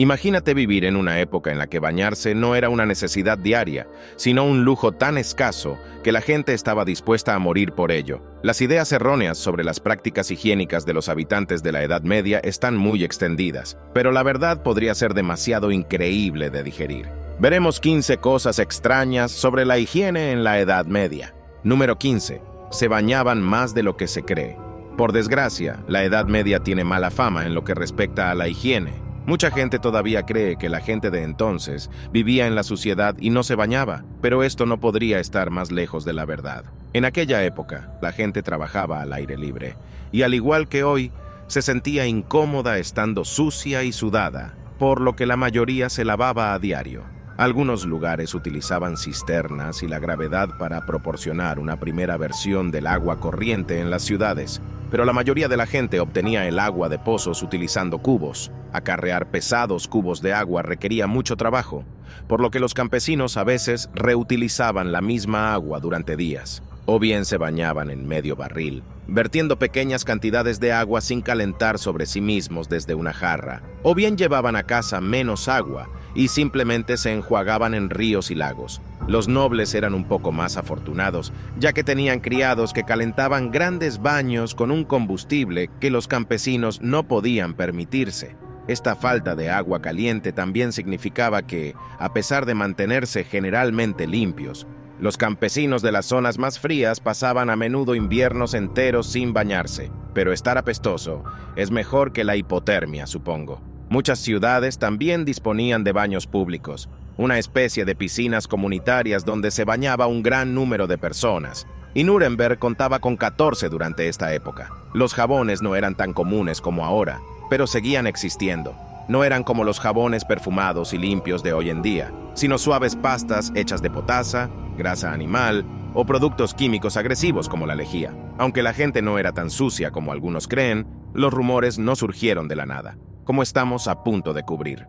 Imagínate vivir en una época en la que bañarse no era una necesidad diaria, sino un lujo tan escaso que la gente estaba dispuesta a morir por ello. Las ideas erróneas sobre las prácticas higiénicas de los habitantes de la Edad Media están muy extendidas, pero la verdad podría ser demasiado increíble de digerir. Veremos 15 cosas extrañas sobre la higiene en la Edad Media. Número 15. Se bañaban más de lo que se cree. Por desgracia, la Edad Media tiene mala fama en lo que respecta a la higiene. Mucha gente todavía cree que la gente de entonces vivía en la suciedad y no se bañaba, pero esto no podría estar más lejos de la verdad. En aquella época, la gente trabajaba al aire libre, y al igual que hoy, se sentía incómoda estando sucia y sudada, por lo que la mayoría se lavaba a diario. Algunos lugares utilizaban cisternas y la gravedad para proporcionar una primera versión del agua corriente en las ciudades, pero la mayoría de la gente obtenía el agua de pozos utilizando cubos. Acarrear pesados cubos de agua requería mucho trabajo, por lo que los campesinos a veces reutilizaban la misma agua durante días, o bien se bañaban en medio barril, vertiendo pequeñas cantidades de agua sin calentar sobre sí mismos desde una jarra, o bien llevaban a casa menos agua y simplemente se enjuagaban en ríos y lagos. Los nobles eran un poco más afortunados, ya que tenían criados que calentaban grandes baños con un combustible que los campesinos no podían permitirse. Esta falta de agua caliente también significaba que, a pesar de mantenerse generalmente limpios, los campesinos de las zonas más frías pasaban a menudo inviernos enteros sin bañarse. Pero estar apestoso es mejor que la hipotermia, supongo. Muchas ciudades también disponían de baños públicos, una especie de piscinas comunitarias donde se bañaba un gran número de personas, y Nuremberg contaba con 14 durante esta época. Los jabones no eran tan comunes como ahora, pero seguían existiendo. No eran como los jabones perfumados y limpios de hoy en día, sino suaves pastas hechas de potasa, grasa animal o productos químicos agresivos como la lejía. Aunque la gente no era tan sucia como algunos creen, los rumores no surgieron de la nada, como estamos a punto de cubrir.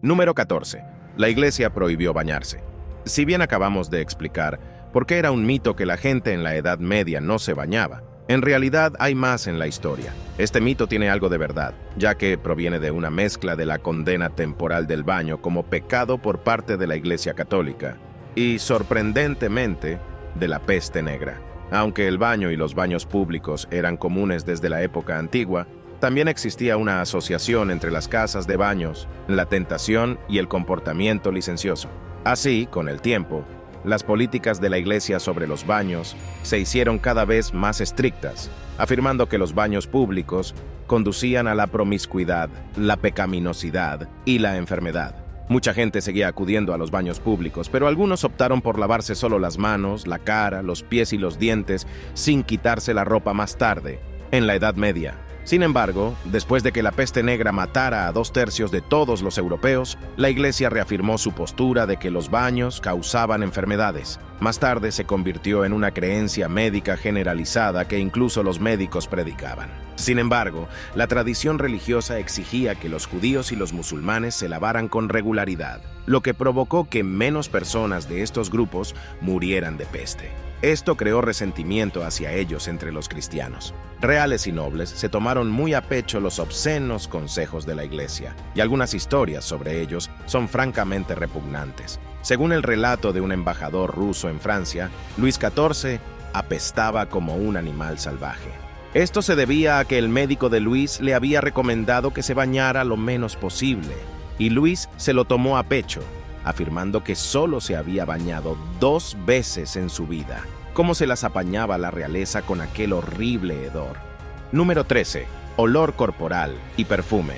Número 14. La Iglesia prohibió bañarse. Si bien acabamos de explicar por qué era un mito que la gente en la Edad Media no se bañaba, en realidad hay más en la historia. Este mito tiene algo de verdad, ya que proviene de una mezcla de la condena temporal del baño como pecado por parte de la Iglesia Católica y, sorprendentemente, de la peste negra. Aunque el baño y los baños públicos eran comunes desde la época antigua, también existía una asociación entre las casas de baños, la tentación y el comportamiento licencioso. Así, con el tiempo, las políticas de la Iglesia sobre los baños se hicieron cada vez más estrictas, afirmando que los baños públicos conducían a la promiscuidad, la pecaminosidad y la enfermedad. Mucha gente seguía acudiendo a los baños públicos, pero algunos optaron por lavarse solo las manos, la cara, los pies y los dientes sin quitarse la ropa más tarde, en la Edad Media. Sin embargo, después de que la peste negra matara a 2/3 de todos los europeos, la Iglesia reafirmó su postura de que los baños causaban enfermedades. Más tarde se convirtió en una creencia médica generalizada que incluso los médicos predicaban. Sin embargo, la tradición religiosa exigía que los judíos y los musulmanes se lavaran con regularidad, lo que provocó que menos personas de estos grupos murieran de peste. Esto creó resentimiento hacia ellos entre los cristianos. Reales y nobles se tomaron muy a pecho los obscenos consejos de la Iglesia, y algunas historias sobre ellos son francamente repugnantes. Según el relato de un embajador ruso en Francia, Luis XIV apestaba como un animal salvaje. Esto se debía a que el médico de Luis le había recomendado que se bañara lo menos posible, y Luis se lo tomó a pecho, afirmando que solo se había bañado 2 veces en su vida. ¿Cómo se las apañaba la realeza con aquel horrible hedor? Número 13. Olor corporal y perfume.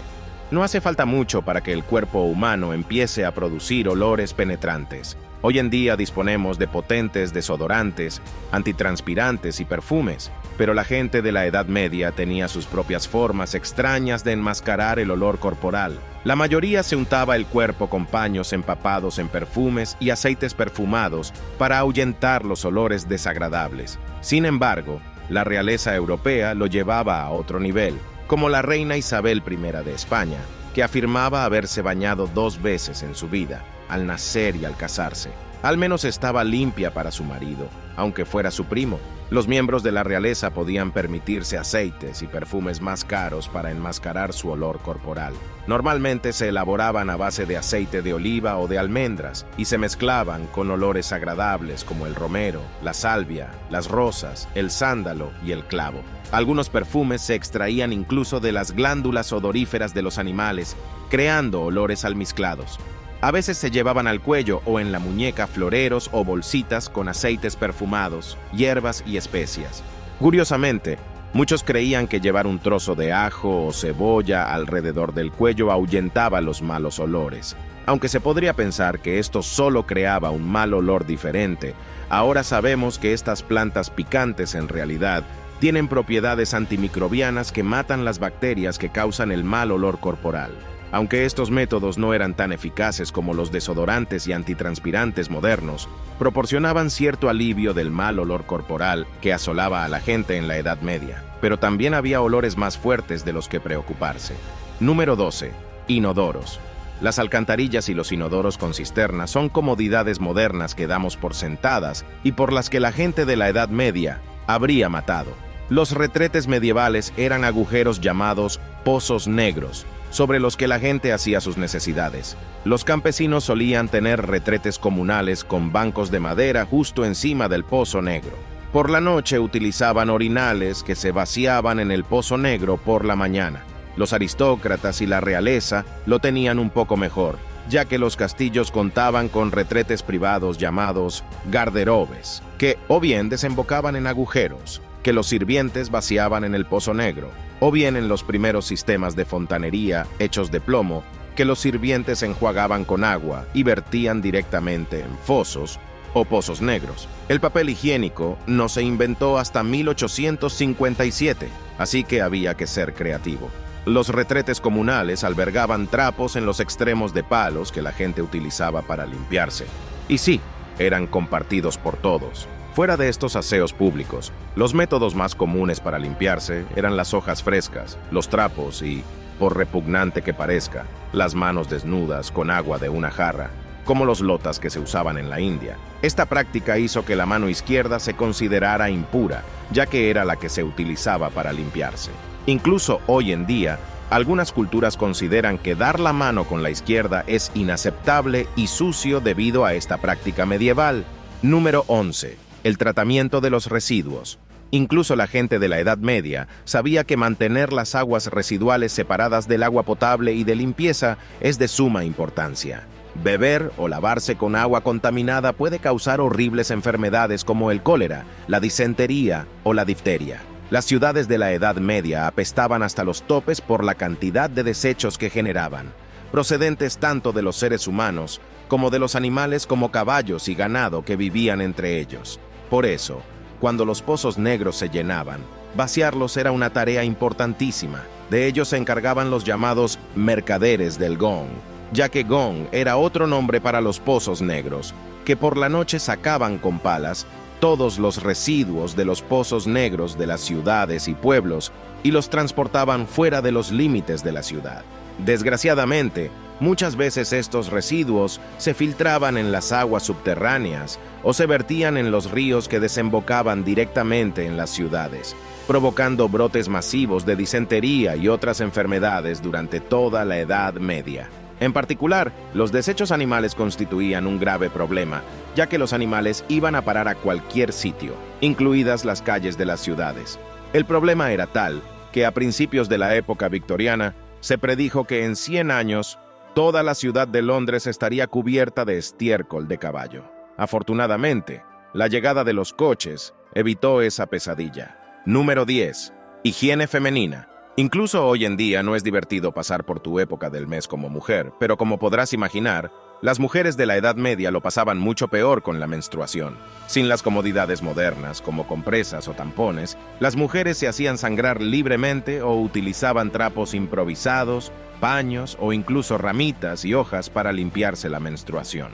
No hace falta mucho para que el cuerpo humano empiece a producir olores penetrantes. Hoy en día disponemos de potentes desodorantes, antitranspirantes y perfumes, pero la gente de la Edad Media tenía sus propias formas extrañas de enmascarar el olor corporal. La mayoría se untaba el cuerpo con paños empapados en perfumes y aceites perfumados para ahuyentar los olores desagradables. Sin embargo, la realeza europea lo llevaba a otro nivel, como la reina Isabel I de España, que afirmaba haberse bañado 2 veces en su vida, al nacer y al casarse. Al menos estaba limpia para su marido, aunque fuera su primo. Los miembros de la realeza podían permitirse aceites y perfumes más caros para enmascarar su olor corporal. Normalmente se elaboraban a base de aceite de oliva o de almendras y se mezclaban con olores agradables como el romero, la salvia, las rosas, el sándalo y el clavo. Algunos perfumes se extraían incluso de las glándulas odoríferas de los animales, creando olores almizclados. A veces se llevaban al cuello o en la muñeca floreros o bolsitas con aceites perfumados, hierbas y especias. Curiosamente, muchos creían que llevar un trozo de ajo o cebolla alrededor del cuello ahuyentaba los malos olores. Aunque se podría pensar que esto solo creaba un mal olor diferente, ahora sabemos que estas plantas picantes en realidad tienen propiedades antimicrobianas que matan las bacterias que causan el mal olor corporal. Aunque estos métodos no eran tan eficaces como los desodorantes y antitranspirantes modernos, proporcionaban cierto alivio del mal olor corporal que asolaba a la gente en la Edad Media, pero también había olores más fuertes de los que preocuparse. Número 12. Inodoros. Las alcantarillas y los inodoros con cisterna son comodidades modernas que damos por sentadas y por las que la gente de la Edad Media habría matado. Los retretes medievales eran agujeros llamados pozos negros, sobre los que la gente hacía sus necesidades. Los campesinos solían tener retretes comunales con bancos de madera justo encima del pozo negro. Por la noche utilizaban orinales que se vaciaban en el pozo negro por la mañana. Los aristócratas y la realeza lo tenían un poco mejor, ya que los castillos contaban con retretes privados llamados garderobes, que o bien desembocaban en agujeros, que los sirvientes vaciaban en el pozo negro, o bien en los primeros sistemas de fontanería hechos de plomo, que los sirvientes enjuagaban con agua y vertían directamente en fosos o pozos negros. El papel higiénico no se inventó hasta 1857, así que había que ser creativo. Los retretes comunales albergaban trapos en los extremos de palos que la gente utilizaba para limpiarse. Y sí, eran compartidos por todos. Fuera de estos aseos públicos, los métodos más comunes para limpiarse eran las hojas frescas, los trapos y, por repugnante que parezca, las manos desnudas con agua de una jarra, como los lotas que se usaban en la India. Esta práctica hizo que la mano izquierda se considerara impura, ya que era la que se utilizaba para limpiarse. Incluso hoy en día, algunas culturas consideran que dar la mano con la izquierda es inaceptable y sucio debido a esta práctica medieval. Número 11. El tratamiento de los residuos. Incluso la gente de la Edad Media sabía que mantener las aguas residuales separadas del agua potable y de limpieza es de suma importancia. Beber o lavarse con agua contaminada puede causar horribles enfermedades como el cólera, la disentería o la difteria. Las ciudades de la Edad Media apestaban hasta los topes por la cantidad de desechos que generaban, procedentes tanto de los seres humanos como de los animales como caballos y ganado que vivían entre ellos. Por eso, cuando los pozos negros se llenaban, vaciarlos era una tarea importantísima. De ellos se encargaban los llamados mercaderes del gong, ya que gong era otro nombre para los pozos negros, que por la noche sacaban con palas todos los residuos de los pozos negros de las ciudades y pueblos y los transportaban fuera de los límites de la ciudad. Desgraciadamente, muchas veces estos residuos se filtraban en las aguas subterráneas o se vertían en los ríos que desembocaban directamente en las ciudades, provocando brotes masivos de disentería y otras enfermedades durante toda la Edad Media. En particular, los desechos animales constituían un grave problema, ya que los animales iban a parar a cualquier sitio, incluidas las calles de las ciudades. El problema era tal que a principios de la época victoriana se predijo que en 100 años toda la ciudad de Londres estaría cubierta de estiércol de caballo. Afortunadamente, la llegada de los coches evitó esa pesadilla. Número 10. Higiene femenina. Incluso hoy en día no es divertido pasar por tu época del mes como mujer, pero como podrás imaginar, las mujeres de la Edad Media lo pasaban mucho peor con la menstruación. Sin las comodidades modernas, como compresas o tampones, las mujeres se hacían sangrar libremente o utilizaban trapos improvisados, paños o incluso ramitas y hojas para limpiarse la menstruación.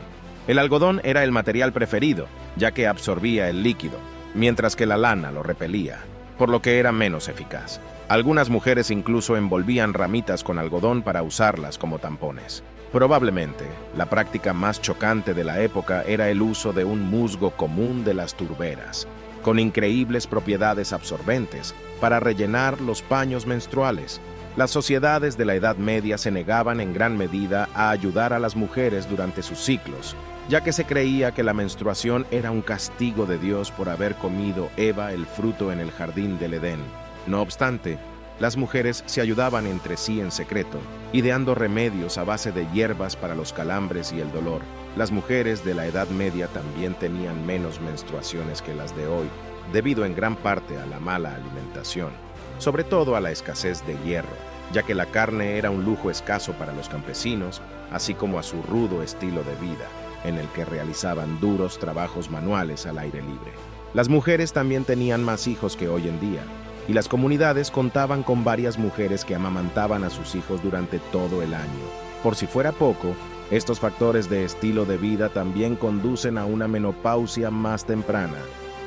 El algodón era el material preferido, ya que absorbía el líquido, mientras que la lana lo repelía, por lo que era menos eficaz. Algunas mujeres incluso envolvían ramitas con algodón para usarlas como tampones. Probablemente, la práctica más chocante de la época era el uso de un musgo común de las turberas. con increíbles propiedades absorbentes para rellenar los paños menstruales. Las sociedades de la Edad Media se negaban en gran medida a ayudar a las mujeres durante sus ciclos, ya que se creía que la menstruación era un castigo de Dios por haber comido Eva el fruto en el jardín del Edén. No obstante, las mujeres se ayudaban entre sí en secreto, ideando remedios a base de hierbas para los calambres y el dolor. Las mujeres de la Edad Media también tenían menos menstruaciones que las de hoy, debido en gran parte a la mala alimentación, sobre todo a la escasez de hierro, ya que la carne era un lujo escaso para los campesinos, así como a su rudo estilo de vida, en el que realizaban duros trabajos manuales al aire libre. Las mujeres también tenían más hijos que hoy en día, y las comunidades contaban con varias mujeres que amamantaban a sus hijos durante todo el año. Por si fuera poco, estos factores de estilo de vida también conducen a una menopausia más temprana,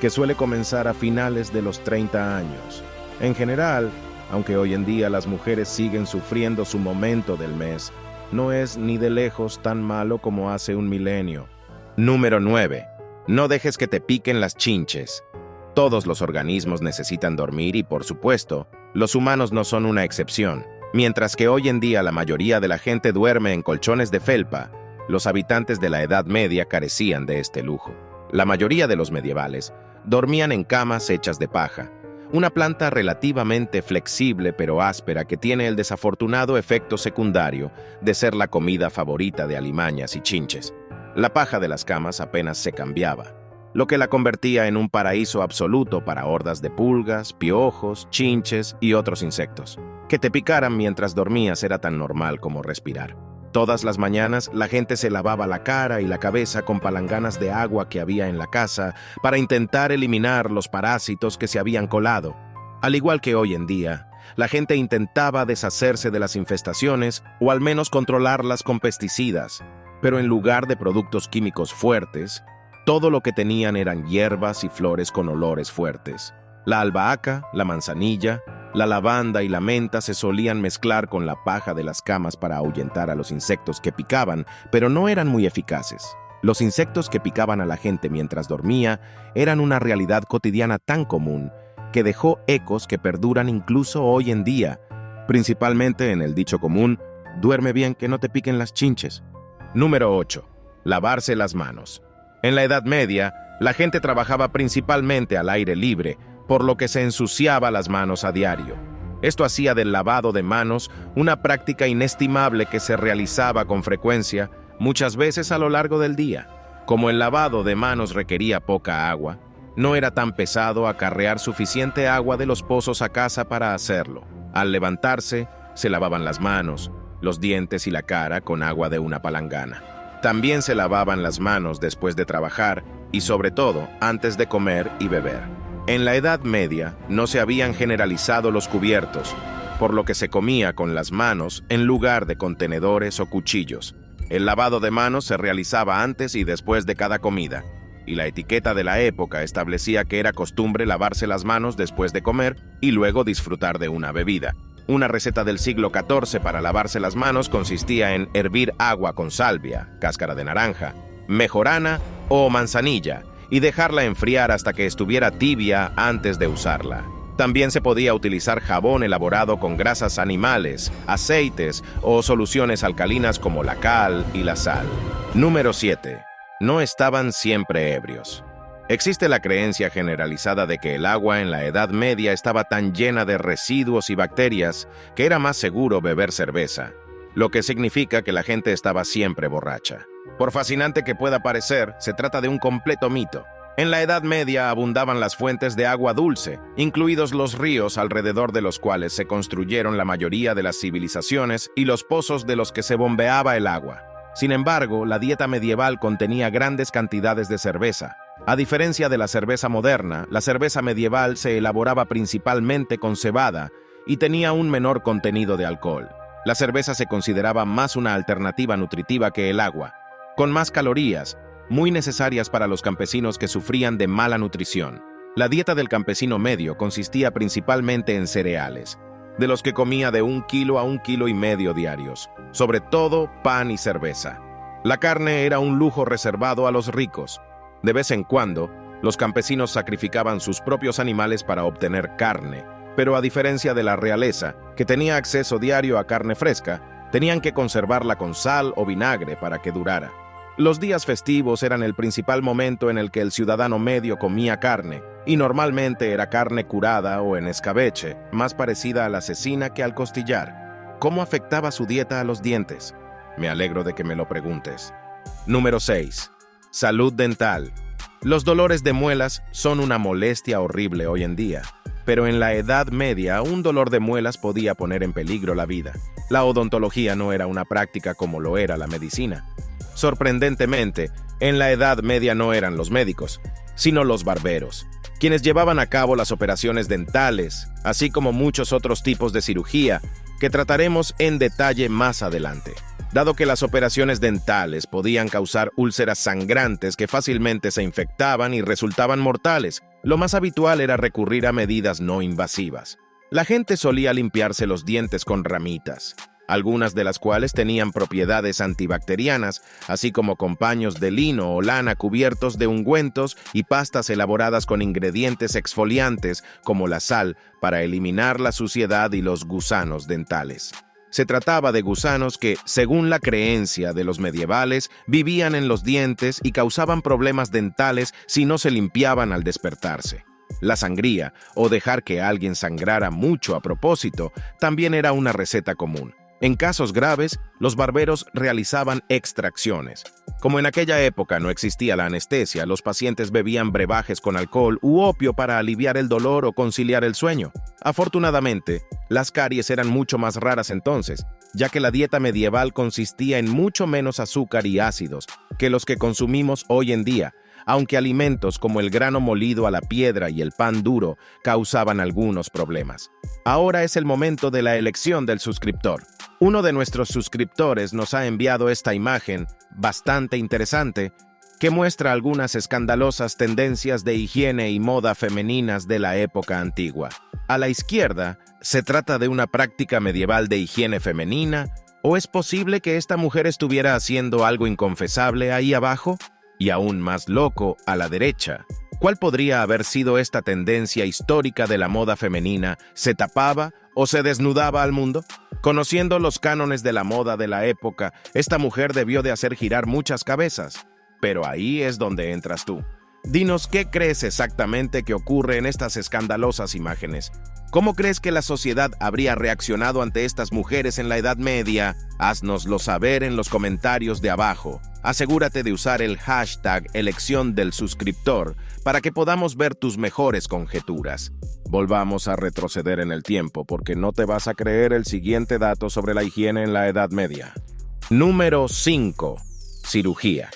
que suele comenzar a finales de los 30 años. En general, aunque hoy en día las mujeres siguen sufriendo su momento del mes, no es ni de lejos tan malo como hace un milenio. Número 9. No dejes que te piquen las chinches. Todos los organismos necesitan dormir y, por supuesto, los humanos no son una excepción. Mientras que hoy en día la mayoría de la gente duerme en colchones de felpa, los habitantes de la Edad Media carecían de este lujo. La mayoría de los medievales dormían en camas hechas de paja, una planta relativamente flexible pero áspera que tiene el desafortunado efecto secundario de ser la comida favorita de alimañas y chinches. La paja de las camas apenas se cambiaba, lo que la convertía en un paraíso absoluto para hordas de pulgas, piojos, chinches y otros insectos. Que te picaran mientras dormías era tan normal como respirar. Todas las mañanas la gente se lavaba la cara y la cabeza con palanganas de agua que había en la casa para intentar eliminar los parásitos que se habían colado. Al igual que hoy en día, la gente intentaba deshacerse de las infestaciones o al menos controlarlas con pesticidas, pero en lugar de productos químicos fuertes, todo lo que tenían eran hierbas y flores con olores fuertes. La albahaca, la manzanilla, la lavanda y la menta se solían mezclar con la paja de las camas para ahuyentar a los insectos que picaban, pero no eran muy eficaces. Los insectos que picaban a la gente mientras dormía eran una realidad cotidiana tan común que dejó ecos que perduran incluso hoy en día, principalmente en el dicho común, duerme bien que no te piquen las chinches. Número 8. Lavarse las manos. En la Edad Media, la gente trabajaba principalmente al aire libre, por lo que se ensuciaba las manos a diario. Esto hacía del lavado de manos una práctica inestimable que se realizaba con frecuencia, muchas veces a lo largo del día. Como el lavado de manos requería poca agua, no era tan pesado acarrear suficiente agua de los pozos a casa para hacerlo. Al levantarse, se lavaban las manos, los dientes y la cara con agua de una palangana. También se lavaban las manos después de trabajar y, sobre todo, antes de comer y beber. En la Edad Media no se habían generalizado los cubiertos, por lo que se comía con las manos en lugar de con tenedores o cuchillos. El lavado de manos se realizaba antes y después de cada comida, y la etiqueta de la época establecía que era costumbre lavarse las manos después de comer y luego disfrutar de una bebida. Una receta del siglo XIV para lavarse las manos consistía en hervir agua con salvia, cáscara de naranja, mejorana o manzanilla, y dejarla enfriar hasta que estuviera tibia antes de usarla. También se podía utilizar jabón elaborado con grasas animales, aceites o soluciones alcalinas como la cal y la sal. Número 7. No estaban siempre ebrios. Existe la creencia generalizada de que el agua en la Edad Media estaba tan llena de residuos y bacterias que era más seguro beber cerveza, lo que significa que la gente estaba siempre borracha. Por fascinante que pueda parecer, se trata de un completo mito. En la Edad Media abundaban las fuentes de agua dulce, incluidos los ríos alrededor de los cuales se construyeron la mayoría de las civilizaciones y los pozos de los que se bombeaba el agua. Sin embargo, la dieta medieval contenía grandes cantidades de cerveza. A diferencia de la cerveza moderna, la cerveza medieval se elaboraba principalmente con cebada y tenía un menor contenido de alcohol. La cerveza se consideraba más una alternativa nutritiva que el agua, con más calorías, muy necesarias para los campesinos que sufrían de mala nutrición. La dieta del campesino medio consistía principalmente en cereales, de los que comía de 1 kilo a 1,5 kilos diarios, sobre todo pan y cerveza. La carne era un lujo reservado a los ricos. De vez en cuando, Los campesinos sacrificaban sus propios animales para obtener carne, pero a diferencia de la realeza, que tenía acceso diario a carne fresca, tenían que conservarla con sal o vinagre para que durara. Los días festivos eran el principal momento en el que el ciudadano medio comía carne, y normalmente era carne curada o en escabeche, más parecida a la cecina que al costillar. ¿Cómo afectaba su dieta a los dientes? Me alegro de que me lo preguntes. Número 6. Salud dental. Los dolores de muelas son una molestia horrible hoy en día, pero en la Edad Media un dolor de muelas podía poner en peligro la vida. La odontología no era una práctica como lo era la medicina. Sorprendentemente, en la Edad Media no eran los médicos, sino los barberos, quienes llevaban a cabo las operaciones dentales, así como muchos otros tipos de cirugía que trataremos en detalle más adelante. Dado que las operaciones dentales podían causar úlceras sangrantes que fácilmente se infectaban y resultaban mortales, lo más habitual era recurrir a medidas no invasivas. La gente solía limpiarse los dientes con ramitas, algunas de las cuales tenían propiedades antibacterianas, así como con paños de lino o lana cubiertos de ungüentos y pastas elaboradas con ingredientes exfoliantes como la sal para eliminar la suciedad y los gusanos dentales. Se trataba de gusanos que, según la creencia de los medievales, vivían en los dientes y causaban problemas dentales si no se limpiaban al despertarse. La sangría, o dejar que alguien sangrara mucho a propósito, también era una receta común. En casos graves, los barberos realizaban extracciones. Como en aquella época no existía la anestesia, los pacientes bebían brebajes con alcohol u opio para aliviar el dolor o conciliar el sueño. Afortunadamente, las caries eran mucho más raras entonces, ya que la dieta medieval consistía en mucho menos azúcar y ácidos que los que consumimos hoy en día, aunque alimentos como el grano molido a la piedra y el pan duro causaban algunos problemas. Ahora es el momento de la elección del suscriptor. Uno de nuestros suscriptores nos ha enviado esta imagen, bastante interesante, que muestra algunas escandalosas tendencias de higiene y moda femeninas de la época antigua. A la izquierda, ¿se trata de una práctica medieval de higiene femenina? ¿O es posible que esta mujer estuviera haciendo algo inconfesable ahí abajo? Y aún más loco, a la derecha, ¿cuál podría haber sido esta tendencia histórica de la moda femenina? ¿Se tapaba o se desnudaba al mundo? Conociendo los cánones de la moda de la época, esta mujer debió de hacer girar muchas cabezas. Pero ahí es donde entras tú. Dinos qué crees exactamente que ocurre en estas escandalosas imágenes. ¿Cómo crees que la sociedad habría reaccionado ante estas mujeres en la Edad Media? Haznoslo saber en los comentarios de abajo. Asegúrate de usar el hashtag elección del suscriptor para que podamos ver tus mejores conjeturas. Volvamos a retroceder en el tiempo porque no te vas a creer el siguiente dato sobre la higiene en la Edad Media. Número 5. Cirugía.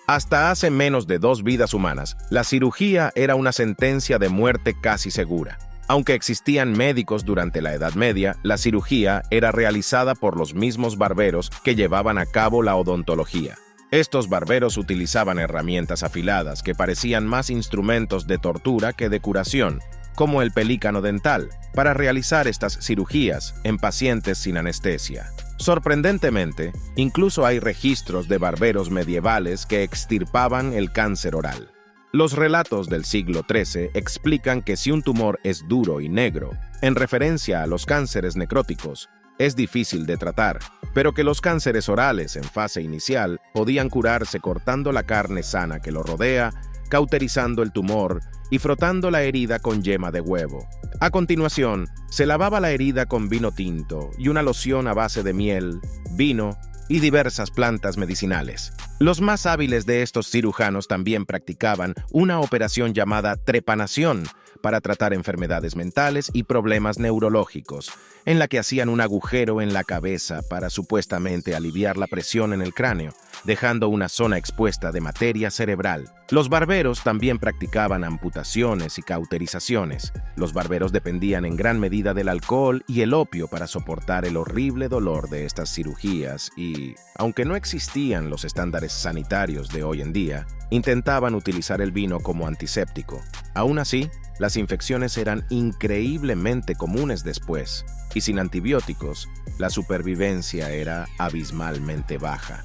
Hasta hace menos de 2 vidas humanas, la cirugía era una sentencia de muerte casi segura. Aunque existían médicos durante la Edad Media, la cirugía era realizada por los mismos barberos que llevaban a cabo la odontología. Estos barberos utilizaban herramientas afiladas que parecían más instrumentos de tortura que de curación, como el pelícano dental, para realizar estas cirugías en pacientes sin anestesia. Sorprendentemente, incluso hay registros de barberos medievales que extirpaban el cáncer oral. Los relatos del siglo XIII explican que si un tumor es duro y negro, en referencia a los cánceres necróticos, es difícil de tratar, pero que los cánceres orales en fase inicial podían curarse cortando la carne sana que lo rodea, cauterizando el tumor y frotando la herida con yema de huevo. A continuación, se lavaba la herida con vino tinto y una loción a base de miel, vino y diversas plantas medicinales. Los más hábiles de estos cirujanos también practicaban una operación llamada trepanación para tratar enfermedades mentales y problemas neurológicos, en la que hacían un agujero en la cabeza para supuestamente aliviar la presión en el cráneo, dejando una zona expuesta de materia cerebral. Los barberos también practicaban amputaciones y cauterizaciones. Los barberos dependían en gran medida del alcohol y el opio para soportar el horrible dolor de estas cirugías y, aunque no existían los estándares sanitarios de hoy en día, intentaban utilizar el vino como antiséptico. Aún así, las infecciones eran increíblemente comunes después, y sin antibióticos, la supervivencia era abismalmente baja.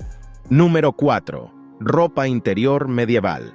Número 4. Ropa interior medieval.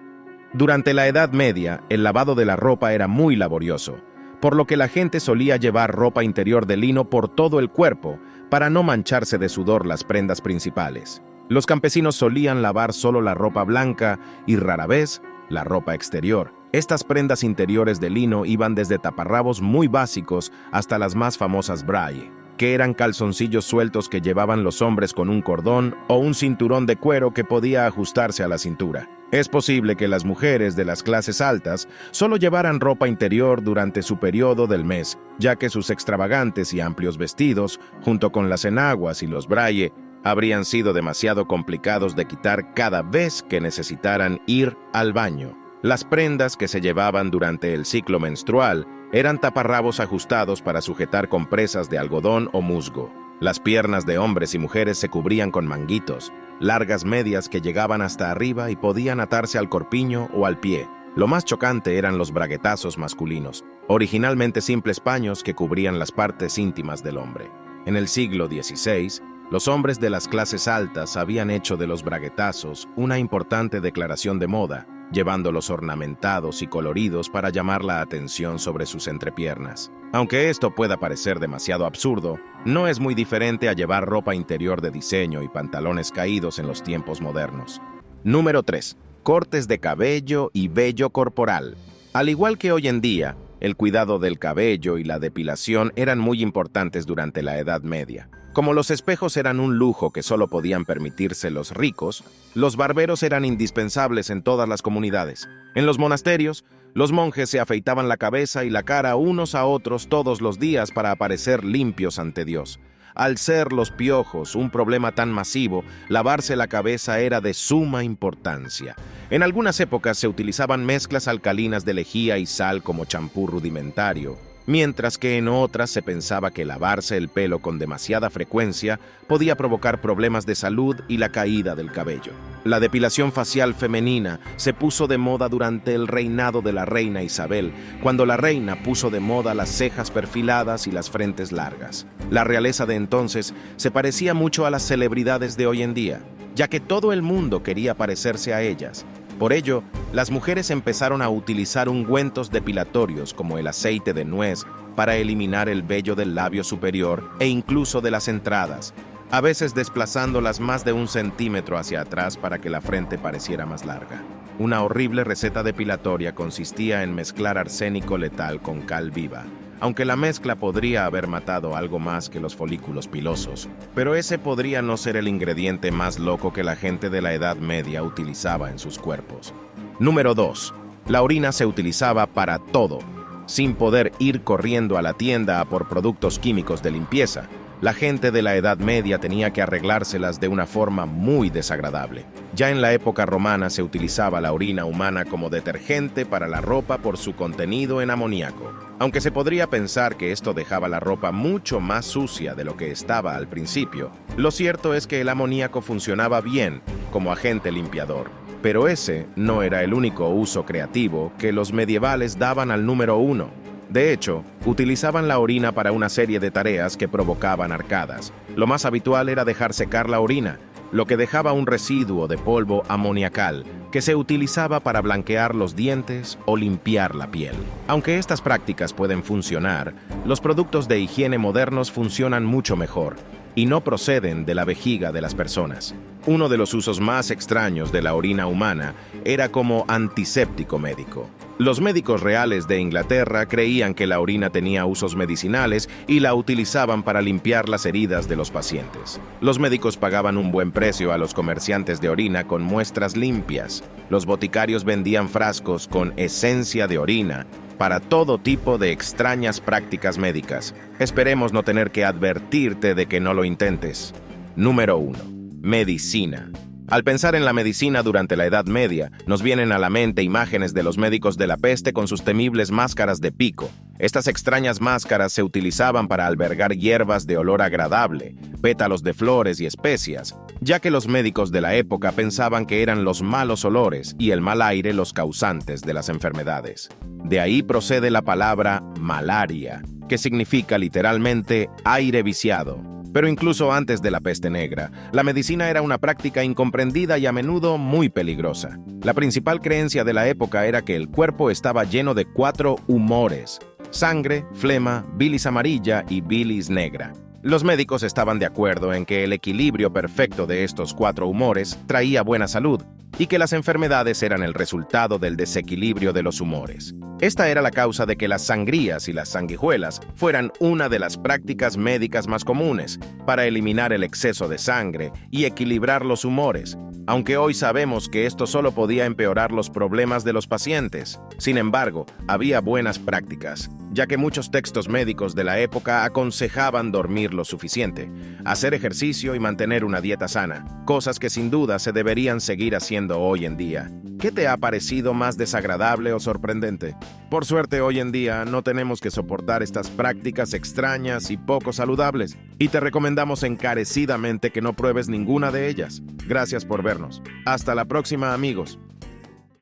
Durante la Edad Media, el lavado de la ropa era muy laborioso, por lo que la gente solía llevar ropa interior de lino por todo el cuerpo para no mancharse de sudor las prendas principales. Los campesinos solían lavar solo la ropa blanca y rara vez la ropa exterior. Estas prendas interiores de lino iban desde taparrabos muy básicos hasta las más famosas braille, que eran calzoncillos sueltos que llevaban los hombres con un cordón o un cinturón de cuero que podía ajustarse a la cintura. Es posible que las mujeres de las clases altas solo llevaran ropa interior durante su periodo del mes, ya que sus extravagantes y amplios vestidos, junto con las enaguas y los braille, habrían sido demasiado complicados de quitar cada vez que necesitaran ir al baño. Las prendas que se llevaban durante el ciclo menstrual eran taparrabos ajustados para sujetar compresas de algodón o musgo. Las piernas de hombres y mujeres se cubrían con manguitos, largas medias que llegaban hasta arriba y podían atarse al corpiño o al pie. Lo más chocante eran los braguetazos masculinos, originalmente simples paños que cubrían las partes íntimas del hombre. En el siglo XVI, los hombres de las clases altas habían hecho de los braguetazos una importante declaración de moda, llevándolos ornamentados y coloridos para llamar la atención sobre sus entrepiernas. Aunque esto pueda parecer demasiado absurdo, no es muy diferente a llevar ropa interior de diseño y pantalones caídos en los tiempos modernos. Número 3. Cortes de cabello y vello corporal. Al igual que hoy en día, el cuidado del cabello y la depilación eran muy importantes durante la Edad Media. Como los espejos eran un lujo que solo podían permitirse los ricos, los barberos eran indispensables en todas las comunidades. En los monasterios, los monjes se afeitaban la cabeza y la cara unos a otros todos los días para aparecer limpios ante Dios. Al ser los piojos un problema tan masivo, lavarse la cabeza era de suma importancia. En algunas épocas se utilizaban mezclas alcalinas de lejía y sal como champú rudimentario, mientras que en otras se pensaba que lavarse el pelo con demasiada frecuencia podía provocar problemas de salud y la caída del cabello. La depilación facial femenina se puso de moda durante el reinado de la reina Isabel, cuando la reina puso de moda las cejas perfiladas y las frentes largas. La realeza de entonces se parecía mucho a las celebridades de hoy en día, ya que todo el mundo quería parecerse a ellas. Por ello, las mujeres empezaron a utilizar ungüentos depilatorios como el aceite de nuez para eliminar el vello del labio superior e incluso de las entradas, a veces desplazándolas más de 1 centímetro hacia atrás para que la frente pareciera más larga. Una horrible receta depilatoria consistía en mezclar arsénico letal con cal viva, aunque la mezcla podría haber matado algo más que los folículos pilosos, pero ese podría no ser el ingrediente más loco que la gente de la Edad Media utilizaba en sus cuerpos. Número 2. La orina se utilizaba para todo. Sin poder ir corriendo a la tienda a por productos químicos de limpieza, la gente de la Edad Media tenía que arreglárselas de una forma muy desagradable. Ya en la época romana se utilizaba la orina humana como detergente para la ropa por su contenido en amoníaco. Aunque se podría pensar que esto dejaba la ropa mucho más sucia de lo que estaba al principio, lo cierto es que el amoníaco funcionaba bien como agente limpiador. Pero ese no era el único uso creativo que los medievales daban al número 1. De hecho, utilizaban la orina para una serie de tareas que provocaban arcadas. Lo más habitual era dejar secar la orina, lo que dejaba un residuo de polvo amoniacal que se utilizaba para blanquear los dientes o limpiar la piel. Aunque estas prácticas pueden funcionar, los productos de higiene modernos funcionan mucho mejor y no proceden de la vejiga de las personas. Uno de los usos más extraños de la orina humana era como antiséptico médico. Los médicos reales de Inglaterra creían que la orina tenía usos medicinales y la utilizaban para limpiar las heridas de los pacientes. Los médicos pagaban un buen precio a los comerciantes de orina con muestras limpias. Los boticarios vendían frascos con esencia de orina para todo tipo de extrañas prácticas médicas. Esperemos no tener que advertirte de que no lo intentes. Número 1. Medicina. Al pensar en la medicina durante la Edad Media, nos vienen a la mente imágenes de los médicos de la peste con sus temibles máscaras de pico. Estas extrañas máscaras se utilizaban para albergar hierbas de olor agradable, pétalos de flores y especias, ya que los médicos de la época pensaban que eran los malos olores y el mal aire los causantes de las enfermedades. De ahí procede la palabra malaria, que significa literalmente aire viciado. Pero incluso antes de la peste negra, la medicina era una práctica incomprendida y a menudo muy peligrosa. La principal creencia de la época era que el cuerpo estaba lleno de 4 humores: sangre, flema, bilis amarilla y bilis negra. Los médicos estaban de acuerdo en que el equilibrio perfecto de estos 4 humores traía buena salud y que las enfermedades eran el resultado del desequilibrio de los humores. Esta era la causa de que las sangrías y las sanguijuelas fueran una de las prácticas médicas más comunes para eliminar el exceso de sangre y equilibrar los humores, aunque hoy sabemos que esto solo podía empeorar los problemas de los pacientes. Sin embargo, había buenas prácticas, ya que muchos textos médicos de la época aconsejaban dormir lo suficiente, hacer ejercicio y mantener una dieta sana, cosas que sin duda se deberían seguir haciendo hoy en día. ¿Qué te ha parecido más desagradable o sorprendente? Por suerte, hoy en día no tenemos que soportar estas prácticas extrañas y poco saludables, y te recomendamos encarecidamente que no pruebes ninguna de ellas. Gracias por vernos. Hasta la próxima, amigos.